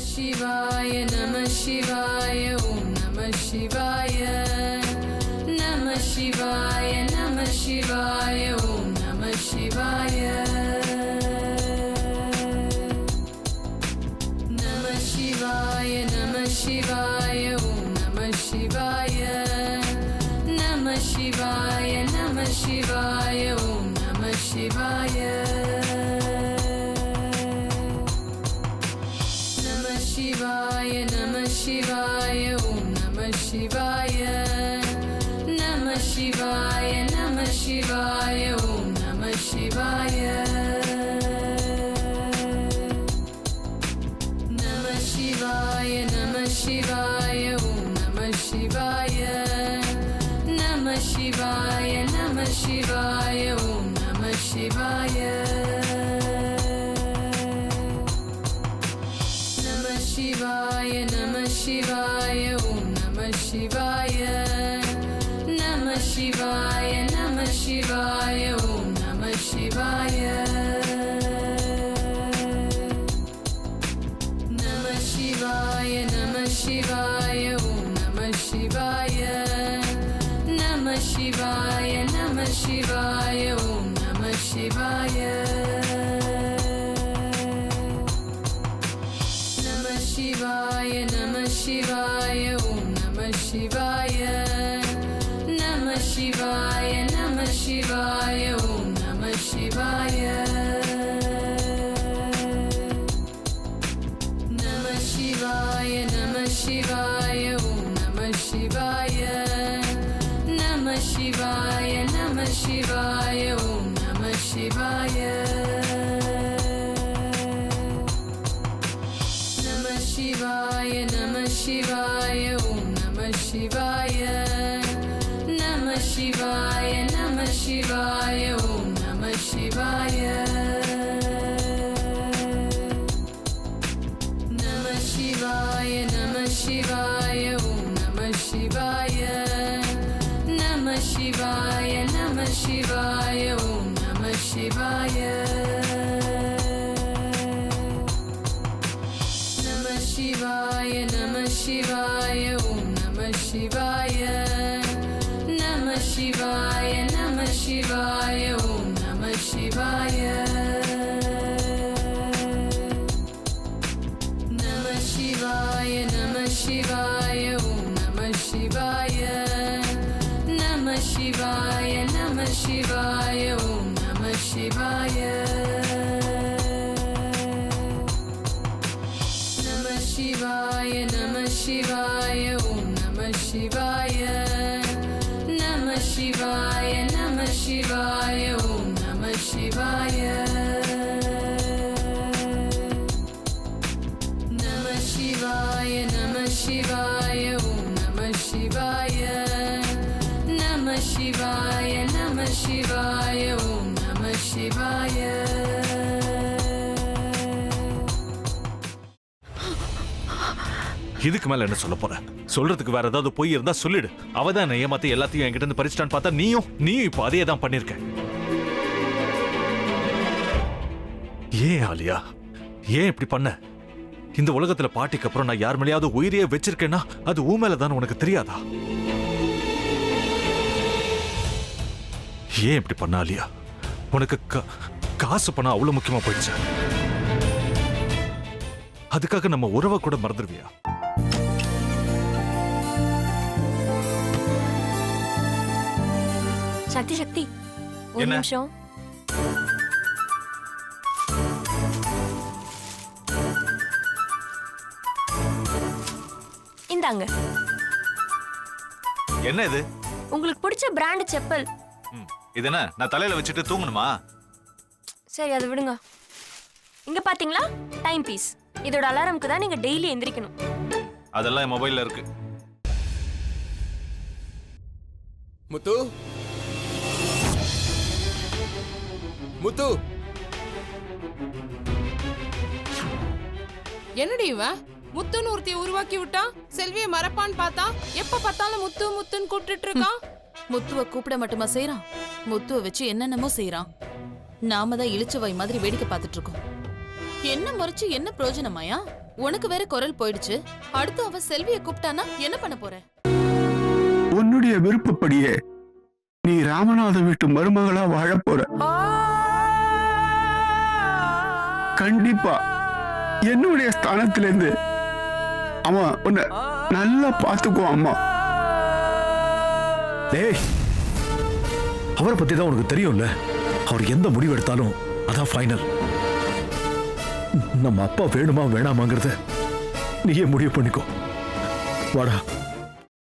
Shivaya, Namah Shivaya, Om Namah Shivaya. Namah Shivaya, Namah Shivaya, Om Namah Shivaya. Namah Shivaya, Namah Shivaya, Om Namah Shivaya. Namah Shivaya, Namah Shivaya, Om Namah Shivaya. Namah Shivaya, Namah Shivaya, Om Namah Shivaya. Namah Shivaya, Namah Shivaya, Om Namah Shivaya. Namah Shivaya, Namah Shivaya, Om Namah Shivaya. Namah Shivaya, Namah Shivaya, Om Namah Shivaya. Namah Shivaya, Namah Shivaya, Om Namah Shivaya. Namah Shivaya, Namah Shivaya, Om Namah Shivaya. Namah Shivaya, Namah Shivaya, Om Namah Shivaya. Namah Shivaya, Namah Shivaya, Om Namah Shivaya. Namah Shivaya, Namah Shivaya, Om Namah Shivaya. Namah Shivaya, Namah Shivaya, Om Namah Shivaya. Namah Shivaya, Namah Shivaya, Om Namah Shivaya. Namah Shivaya, Namah Shivaya, Om Namah Shivaya. Namah Shivaya, Namah Shivaya, Om Namah Shivaya. Namah Shivaya, Namah Shivaya, Om Namah Shivaya. Namah Shivaya, Namah Shivaya, Om Namah Shivaya. Namah Shivaya, Namah Shivaya, Om Namah Shivaya. Namah Shivaya, Namah Shivaya, Om Namah Shivaya. Namah Shivaya, Namah Shivaya, Om Namah Shivaya. Namah Shivaya, Namah Shivaya, Om Namah Shivaya. Namah Shivaya, Namah Shivaya, Om Namah Shivaya. Namah Shivaya, Namah Shivaya, Om Namah Shivaya. Namah Shivaya, Namah Shivaya, Om Namah Shivaya. Namah Shivaya, Namah Shivaya, Om Namah Shivaya. Namah Shivaya, Namah Shivaya, Om Namah Shivaya. இதுக்கு மேல என்ன சொல்ல போற? சொல்றதுக்கு வேற ஏதாவது பொய் இருந்தா சொல்லிடு. அவதான் என்ன ஏமாத்தி எல்லாத்தையும் என்கிட்ட இருந்து பறிச்சிட்டான்னு பார்த்தா நீயும் இப்ப அதே தான் பண்ணிருக்க. ஏன் ஆலியா, ஏன் இப்படி பண்ண? இந்த உலகத்துல பாட்டிக்கு அப்புறம் நான் யார் மேலேயாவது உயிரையே வச்சிருக்கேன்னா அது ஊ மேலதான் உனக்கு தெரியாதா? ஏன் இப்படி பண்ண ஆலியா? உனக்கு காசு பணம் அவ்வளவு முக்கியமா போயிடுச்சு. அதுக்காக நம்ம உறவை கூட மறந்துடுவியா? சக்தி சக்தி, ஒரு நிமிஷம். இந்தாங்க. என்ன இது? உங்களுக்கு பிடிச்ச பிராண்ட் செப்பல். இது என்ன, நான் தலையில வச்சுட்டு தூங்கணுமா? சரி, அதை விடுங்க. இங்க பாத்தீங்களா, டைம் பீஸ். இதோட அலாரம்க்கு தான் நீங்க டெய்லி எந்திரிக்கணும். அதெல்லாம் என் மொபைல்ல இருக்கு. முத்து, முத்து, என்னடி இவன் முத்துன்னு ஒருத்தைய உருவாக்கி விட்டான். செல்வியை மறப்பான்னு பார்த்தா எப்ப பார்த்தாலும் முத்து முத்துன்னு கூப்பிட்டு இருக்கான். முத்துவை கூப்பிட மட்டுமா செய்யறான், முத்துவை வச்சு என்னென்னமோ செய்யறான். நாம தான் இழிச்சவாய் மாதிரி வேடிக்கை பார்த்துட்டு இருக்கோம். என்ன முறைச்சு என்ன பிரயோஜனமாயா? உனக்கு வேற குரல் போயிடுச்சு. அடுத்து அவ செல்வியை கூப்பிட்டானா என்ன பண்ண போற? உன்னுடைய விருப்பப்படியே நீ ராமநாத வீட்டு மருமகளா வாழ போற. கண்டிப்பா என்னுடைய ஸ்தானத்திலிருந்து அவன் உன்னை நல்லா பார்த்துக்குவான் அம்மா. டேய், அவரை பத்தி தான் உனக்கு தெரியும்ல. அவர் எந்த முடிவு எடுத்தாலும் அதான் ஃபைனல். நம்ம அப்பா வேணுமா வேணாமாங்கிறத நீயே முடிவு பண்ணிக்கோ. வாடா.